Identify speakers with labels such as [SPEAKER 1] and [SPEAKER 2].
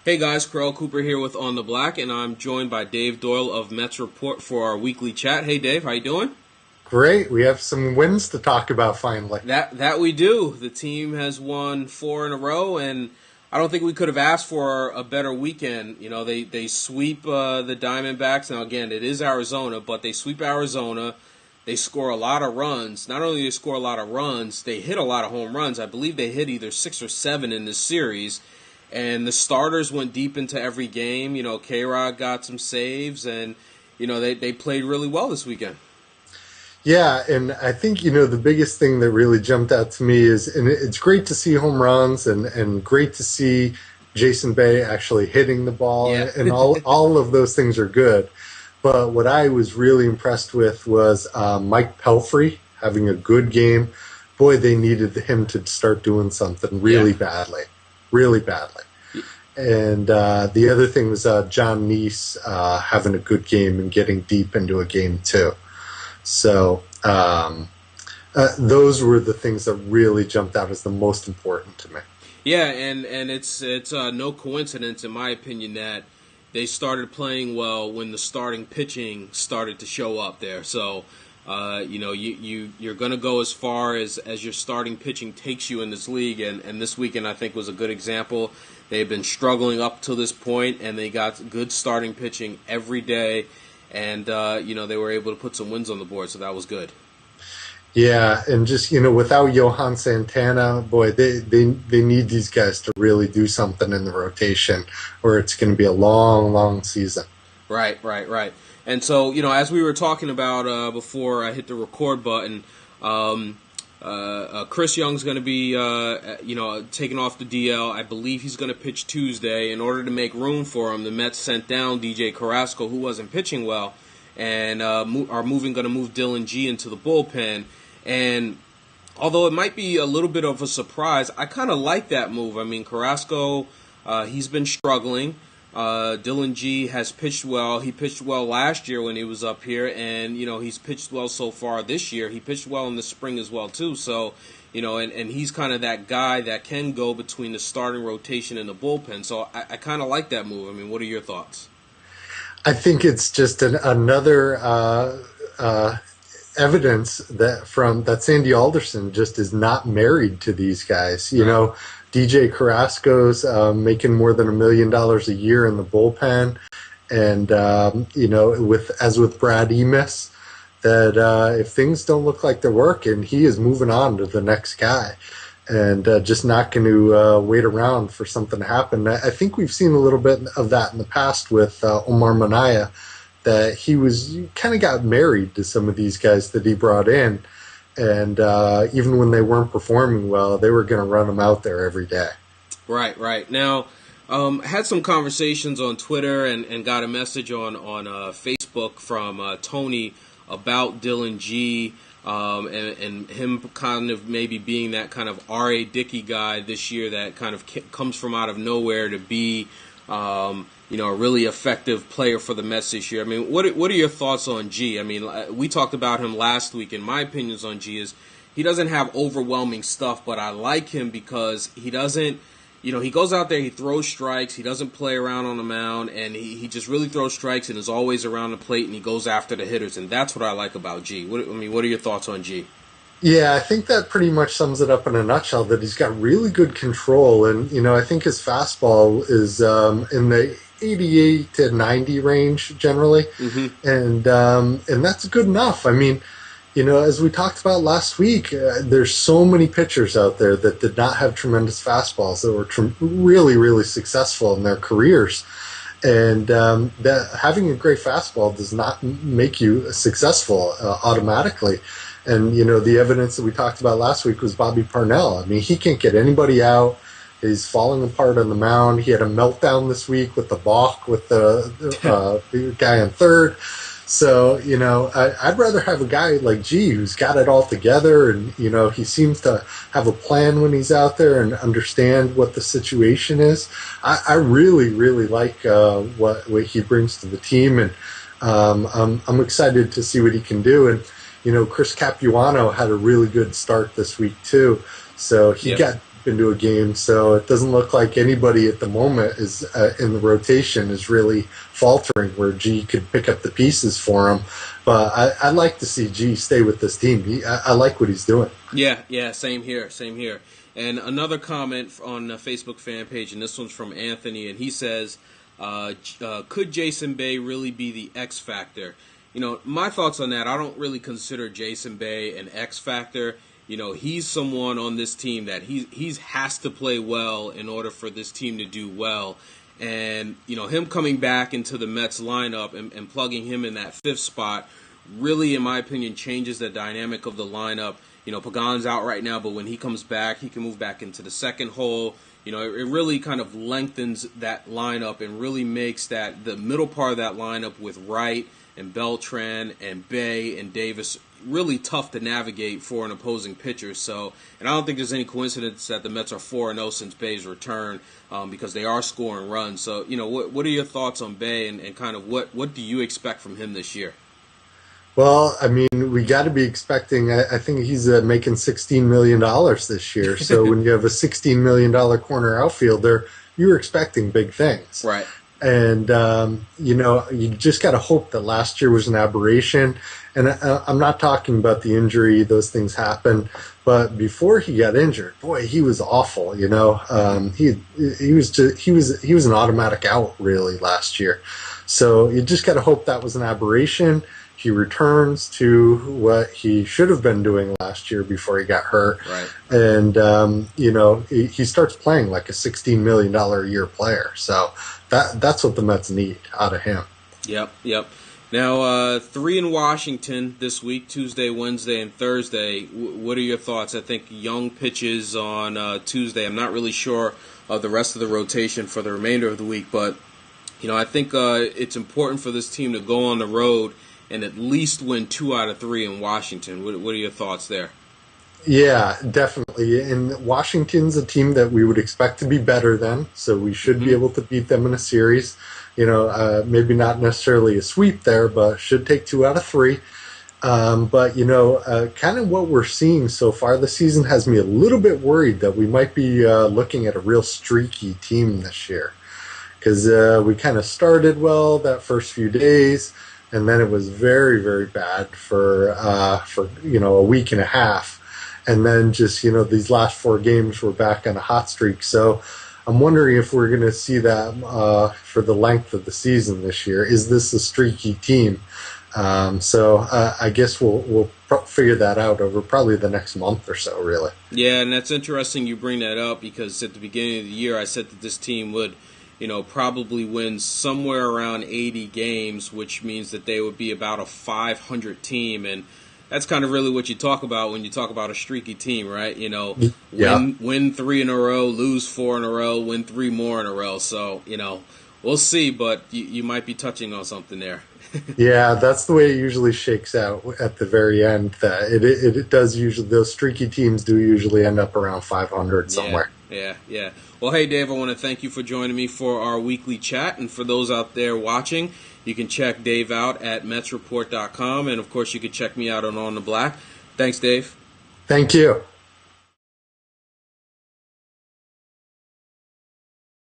[SPEAKER 1] Hey guys, Carell Cooper here with On the Black, and I'm joined by Dave Doyle of Mets Report for our weekly chat. Hey Dave, how you doing?
[SPEAKER 2] Great. We have some wins to talk about finally.
[SPEAKER 1] That we do. The team has won 4 in a row, and I don't think we could have asked for a better weekend. You know, they sweep the Diamondbacks. Now again, it is Arizona, but they sweep Arizona. They score a lot of runs. Not only do they score a lot of runs, they hit a lot of home runs. I believe they hit either 6 or 7 in this series. And the starters went deep into every game. You know, K-Rod got some saves, and, you know, they played really well this weekend.
[SPEAKER 2] Yeah, and I think, the biggest thing that really jumped out to me is, and it's great to see home runs and great to see Jason Bay actually hitting the ball,
[SPEAKER 1] Yeah.
[SPEAKER 2] and all of those things are good. But what I was really impressed with was Mike Pelfrey having a good game. Boy, they needed him to start doing something really badly. Really badly. And the other thing was John Neese having a good game and getting deep into a game too. So those were the things that really jumped out as the most important to me.
[SPEAKER 1] Yeah, and it's no coincidence, in my opinion, that they started playing well when the starting pitching started to show up there. So, you're going to go as far as your starting pitching takes you in this league, and this weekend I think was a good example. They've been struggling up to this point, and they got good starting pitching every day, and they were able to put some wins on the board, so that was good.
[SPEAKER 2] Yeah, and just, without Johan Santana, boy, they need these guys to really do something in the rotation, or it's going to be a long, long season.
[SPEAKER 1] Right. And so, as we were talking about before I hit the record button, Chris Young's going to be, taken off the DL. I believe he's going to pitch Tuesday. In order to make room for him, the Mets sent down DJ Carrasco, who wasn't pitching well, and are going to move Dillon G into the bullpen. And although it might be a little bit of a surprise, I kind of like that move. I mean, Carrasco, he's been struggling. Dillon G has pitched well. He pitched well last year when he was up here, and he's pitched well so far this year. He pitched well in the spring as well too. So, and he's kind of that guy that can go between the starting rotation and the bullpen. So I kind of like that move. I mean, what are your thoughts?
[SPEAKER 2] I think it's just another evidence that Sandy Alderson just is not married to these guys. DJ Carrasco's making more than $1 million a year in the bullpen, and with Brad Emis, that if things don't look like they're working, he is moving on to the next guy, and just not going to wait around for something to happen. I think we've seen a little bit of that in the past with Omar Minaya, that he kind of got married to some of these guys that he brought in. And even when they weren't performing well, they were going to run them out there every day.
[SPEAKER 1] Right. Now, had some conversations on Twitter and got a message on Facebook from Tony about Dillon G and him kind of maybe being that kind of R.A. Dickey guy this year that kind of comes from out of nowhere to be a really effective player for the Mets this year. I mean, what are your thoughts on G? I mean, we talked about him last week, and my opinions on G is he doesn't have overwhelming stuff, but I like him because he doesn't, he goes out there, he throws strikes, he doesn't play around on the mound, and he just really throws strikes and is always around the plate, and he goes after the hitters, and that's what I like about G. What are your thoughts on G?
[SPEAKER 2] Yeah, I think that pretty much sums it up in a nutshell, that he's got really good control, and, I think his fastball is in the 88 to 90 range generally, and that's good enough. I mean, as we talked about last week, there's so many pitchers out there that did not have tremendous fastballs that were really, really successful in their careers, and that having a great fastball does not make you successful automatically. And the evidence that we talked about last week was Bobby Parnell. I mean, he can't get anybody out. He's falling apart on the mound. He had a meltdown this week with the balk with the guy on third. So, I'd rather have a guy like G who's got it all together, and, he seems to have a plan when he's out there and understand what the situation is. I really, really like what he brings to the team, and I'm excited to see what he can do. And, Chris Capuano had a really good start this week, too. So he got deep into a game, so it doesn't look like anybody at the moment is in the rotation is really faltering where G could pick up the pieces for him. But I'd like to see G stay with this team. I like what he's doing.
[SPEAKER 1] Yeah, same here. And another comment on the Facebook fan page, and this one's from Anthony, and he says, could Jason Bay really be the X factor? My thoughts on that, I don't really consider Jason Bay an X factor. He's someone on this team that he has to play well in order for this team to do well. And, him coming back into the Mets lineup and plugging him in that fifth spot really, in my opinion, changes the dynamic of the lineup. Pagan's out right now, but when he comes back, he can move back into the second hole. It really kind of lengthens that lineup and really makes that the middle part of that lineup with Wright and Beltran and Bay and Davis really tough to navigate for an opposing pitcher. So, and I don't think there's any coincidence that the Mets are 4-0 since Bay's return because they are scoring runs. So, what are your thoughts on Bay and kind of what do you expect from him this year?
[SPEAKER 2] Well, I mean, we got to be expecting, I think he's making $16 million this year. So when you have a $16 million corner outfielder, you're expecting big things.
[SPEAKER 1] Right.
[SPEAKER 2] And, you just got to hope that last year was an aberration. And I'm not talking about the injury; those things happen. But before he got injured, boy, he was awful. He was an automatic out really last year. So you just got to hope that was an aberration. He returns to what he should have been doing last year before he got hurt.
[SPEAKER 1] Right.
[SPEAKER 2] And, he starts playing like a $16 million a year player. So that's what the Mets need out of him.
[SPEAKER 1] Yep. Now, 3 in Washington this week, Tuesday, Wednesday, and Thursday. What are your thoughts? I think Young pitches on Tuesday. I'm not really sure of the rest of the rotation for the remainder of the week, but, I think it's important for this team to go on the road and at least win 2 out of 3 in Washington. What are your thoughts there?
[SPEAKER 2] Yeah, definitely. And Washington's a team that we would expect to be better than, so we should be able to beat them in a series. Maybe not necessarily a sweep there, but should take 2 out of 3. But kind of what we're seeing so far this season has me a little bit worried that we might be looking at a real streaky team this year. Because we kind of started well that first few days, and then it was very, very bad for a week and a half. And then just, these last 4 games we're back on a hot streak. So I'm wondering if we're going to see that for the length of the season this year. Is this a streaky team? So I guess we'll figure that out over probably the next month or so, really.
[SPEAKER 1] Yeah, and that's interesting you bring that up because at the beginning of the year I said that this team would probably win somewhere around 80 games, which means that they would be about a 500 team. And that's kind of really what you talk about when you talk about a streaky team, right? Win 3 in a row, lose 4 in a row, win 3 more in a row. So, we'll see, but you might be touching on something there.
[SPEAKER 2] Yeah, that's the way it usually shakes out at the very end. That it does usually, those streaky teams do usually end up around 500 somewhere.
[SPEAKER 1] Yeah. Well, hey, Dave, I want to thank you for joining me for our weekly chat. And for those out there watching, you can check Dave out at MetsReport.com. And, of course, you can check me out on the Black. Thanks, Dave.
[SPEAKER 2] Thank you.